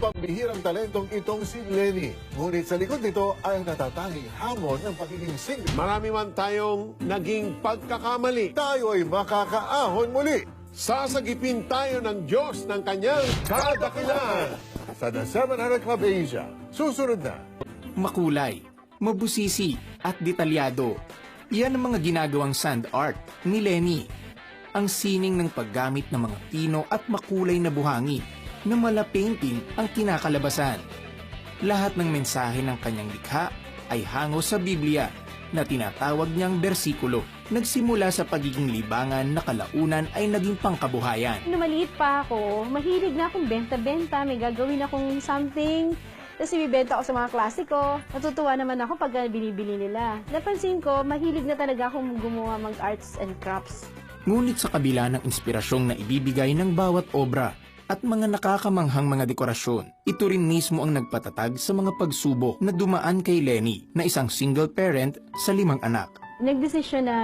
Pambihirang talentong itong si Lenny. Ngunit sa likod nito ay natatanging hamon ng pagiging single. Marami man tayong naging pagkakamali. Tayo ay makakaahon muli Sasagipin tayo ng Diyos ng kanyang kadakilaan. sa The 700 Club Asia. Susunod na. Makulay, mabusisi at detalyado. Yan ang mga ginagawang sand art ni Lenny. Ang sining ng paggamit ng mga pino at makulay na buhangi na mala painting ang kinakalabasan. Lahat ng mensahe ng kanyang likha ay hango sa Biblia na tinatawag niyang bersikulo. Nagsimula sa pagiging libangan na kalaunan ay naging pangkabuhayan. Nung maliit pa ako, mahilig na akong benta-benta, may gagawin akong something. Tapos ibibenta ko sa mga klase ko. Natutuwa naman ako pag binibili nila. Napansin ko, mahilig na talaga akong gumawa mag-arts and crafts. Ngunit sa kabila ng inspirasyong na ibibigay ng bawat obra at mga nakakamanghang mga dekorasyon, ito rin mismo ang nagpatatag sa mga pagsubok na dumaan kay Lenny na isang single parent sa 5 anak. Nagdesisyon na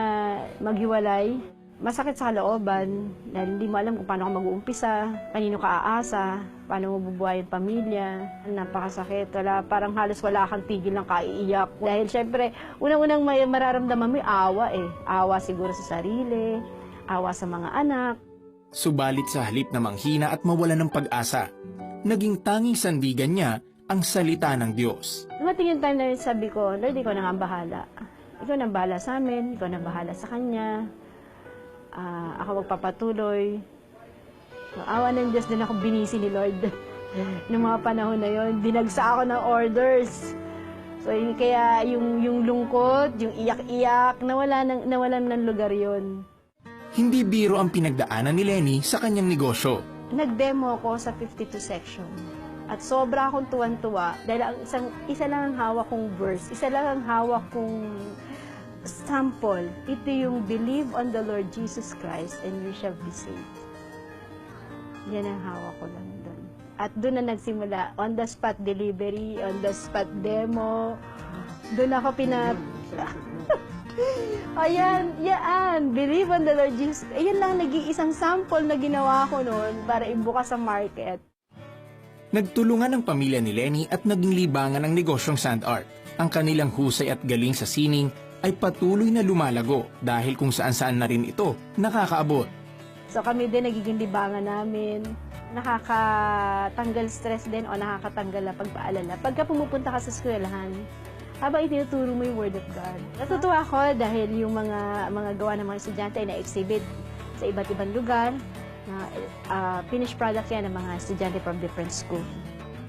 maghiwalay. Masakit sa kalooban dahil hindi mo alam kung paano ka mag-uumpisa, kanino ka aasa, paano mo bubuhay ang pamilya. Napakasakit. Parang halos wala kang tigil ng kaiiyak. Dahil syempre, unang-unang may mararamdaman mo awa eh. Awa siguro sa sarili, awa sa mga anak. Subalit sa halip na manghina at mawala ng pag-asa, naging tanging sandigan niya ang salita ng Diyos. Dumating yung time na yun, sabi ko, Lord, ikaw na nga ang bahala. Ikaw na ang bahala sa amin, ikaw na ang bahala sa Kanya. Ako magpapatuloy. Awa ng Diyos, din ako binisi ni Lord. Noong mga panahon na yun, dinagsa ako ng orders. So, kaya yung lungkot, yung iyak-iyak, nawalan ng lugar yun. Hindi biro ang pinagdaanan ni Lenny sa kanyang negosyo. Nag-demo ako sa 52 section. At sobra akong tuwan-tuwa dahil ang isa lang ang hawak kong verse, isa lang ang hawak kong sample. Ito yung believe on the Lord Jesus Christ and you shall be saved. Yan ang hawak ko lang doon. At doon na nagsimula, on the spot delivery, on the spot demo. Doon ako Ayan, believe on the Lord Jesus. Ayan lang nag-iisang sample na ginawa ko noon para ibukas sa market. Nagtulungan ang pamilya ni Lenny at naging libangan ang negosyong sand art. Ang kanilang husay at galing sa sining ay patuloy na lumalago dahil kung saan-saan na rin ito nakakaabot. So kami din nagiging libangan namin. Nakakatanggal stress din o nakakatanggal na pagpaalala. Pagka pumupunta ka sa eskwelahan, habang itinuturo mo yung Word of God. Natutuwa ako dahil yung mga gawa ng mga estudyante ay na-exhibit sa iba't ibang lugar. Finished product yan ng mga estudyante from different school.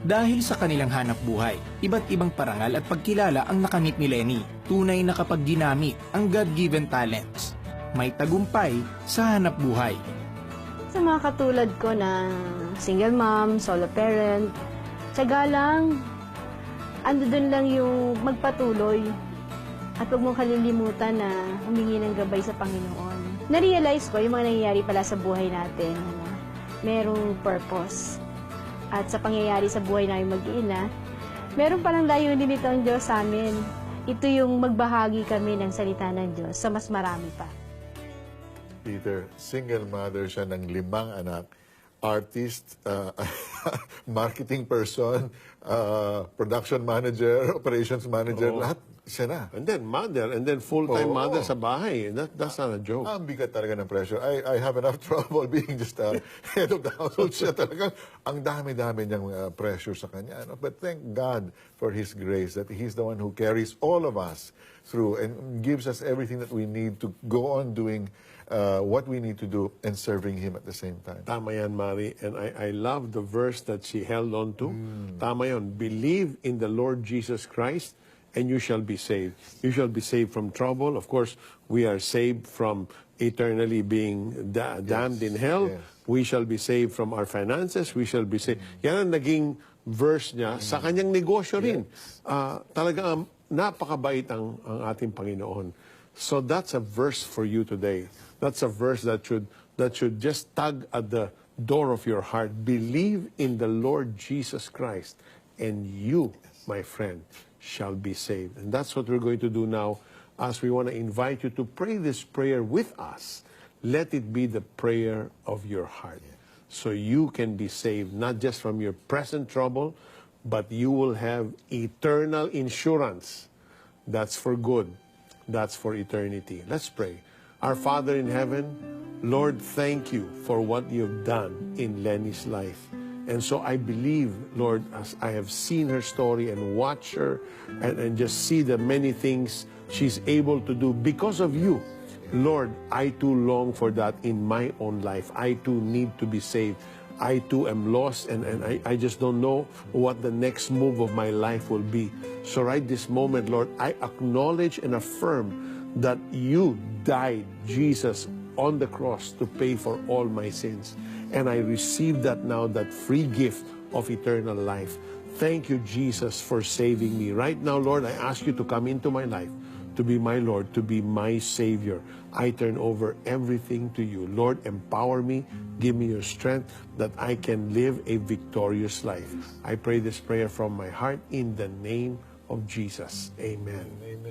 Dahil sa kanilang hanap buhay, iba't ibang parangal at pagkilala ang nakamit ni Lenny. Tunay na kapag ginamit ang God-given talents, may tagumpay sa hanap buhay. Sa mga katulad ko na single mom, solo parent, tiyaga lang, doon lang yung magpatuloy at huwag mong kalilimutan na humingi ng gabay sa Panginoon. Na-realize ko yung mga nangyayari pala sa buhay natin na merong purpose. At sa pangyayari sa buhay namin mag-iina, meron palang layunin nito ang Diyos sa amin. Ito yung magbahagi kami ng salita ng Diyos sa mas marami pa. Peter, single mother siya ng 5 anak, artist, marketing person, production manager, operations manager, lahat siya na. And then mother, and then full-time Oo. mother sa bahay. That's not a joke. Ang bigat talaga ng pressure. I have enough trouble being just a head of the household. Siya talagang ang dami-dami niyang pressure sa kanya. No? But thank God for His grace that He's the one who carries all of us through and gives us everything that we need to go on doing what we need to do and serving Him at the same time. Tama yan, Mari. And I love the verse that she held on to. Tama yan. Believe in the Lord Jesus Christ and you shall be saved. You shall be saved from trouble. Of course, we are saved from eternally being damned in hell. Yes. We shall be saved from our finances. We shall be saved. Yan ang naging verse niya sa kanyang negosyo rin. Talagang napakabait ang ating Panginoon. So that's a verse for you today. That's a verse that should just tug at the door of your heart. Believe in the Lord Jesus Christ, and you, my friend, shall be saved. And that's what we're going to do now as we want to invite you to pray this prayer with us. Let it be the prayer of your heart. so you can be saved, not just from your present trouble, but you will have eternal insurance. That's for good. That's for eternity. Let's pray. Our Father in heaven, Lord, thank you for what you've done in Lenny's life. And so I believe, Lord, as I have seen her story and watch her and just see the many things she's able to do because of you, Lord, I too long for that in my own life. I too need to be saved. I too am lost, and I just don't know what the next move of my life will be. So right this moment, Lord, I acknowledge and affirm that you died, Jesus, on the cross to pay for all my sins. And I receive that now, that free gift of eternal life. Thank you, Jesus, for saving me. Right now, Lord, I ask you to come into my life, to be my Lord, to be my Savior. I turn over everything to you. Lord, empower me. Give me your strength that I can live a victorious life. I pray this prayer from my heart in the name of Jesus. Amen. Amen.